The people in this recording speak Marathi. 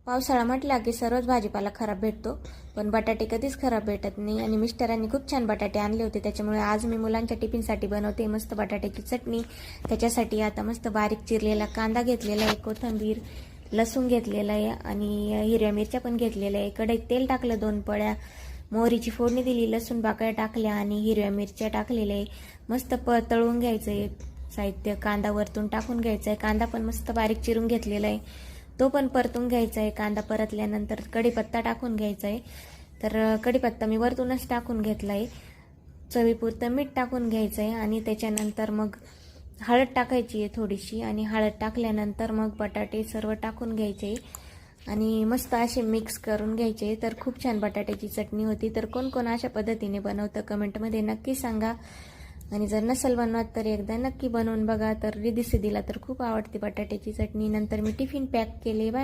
पावसाळा म्हटला की सर्वच भाजीपाला खराब भेटतो, पण बटाटे कधीच खराब भेटत नाही. आणि मिस्टरांनी खूप छान बटाटे आणले होते, त्याच्यामुळे आज मी मुलांच्या टिफिनसाठी बनवते मस्त बटाट्याची चटणी. त्याच्यासाठी आता मस्त बारीक चिरलेला कांदा घेतलेला आहे, कोथिंबीर, लसूण घेतलेला आहे आणि हिरव्या मिरच्या पण घेतलेल्या आहे. कढईत तेल टाकलं 2 पळ्या, मोहरीची फोडणी दिली, लसूण बाकळ्या टाकल्या आणि हिरव्या मिरच्या टाकलेल्या आहे. मस्त तळून घ्यायचं आहे साहित्य. कांदा वरतून टाकून घ्यायचा आहे, कांदा पण मस्त बारीक चिरून घेतलेला आहे, तो पण परतून घ्यायचा आहे. कांदा परतल्यानंतर कढीपत्ता टाकून घ्यायचा आहे. तर कढीपत्ता मी वरतूनच टाकून घेतला आहे. चवीपुरतं मीठ टाकून घ्यायचं आहे आणि त्याच्यानंतर मग हळद टाकायची आहे थोडीशी. आणि हळद टाकल्यानंतर मग बटाटे सर्व टाकून घ्यायचे आणि मस्त असे मिक्स करून घ्यायचे. तर खूप छान बटाट्याची चटणी होती. तर कोण कोण अशा पद्धतीने बनवतं कमेंटमध्ये नक्की सांगा. आणि जर नसेल बनवत तर एकदा नक्की बनवून बघा. तर रिधी सिद्धीला तर खूप आवडते बटाट्याची चटणी. नंतर मी टिफिन पॅक केले. बाय.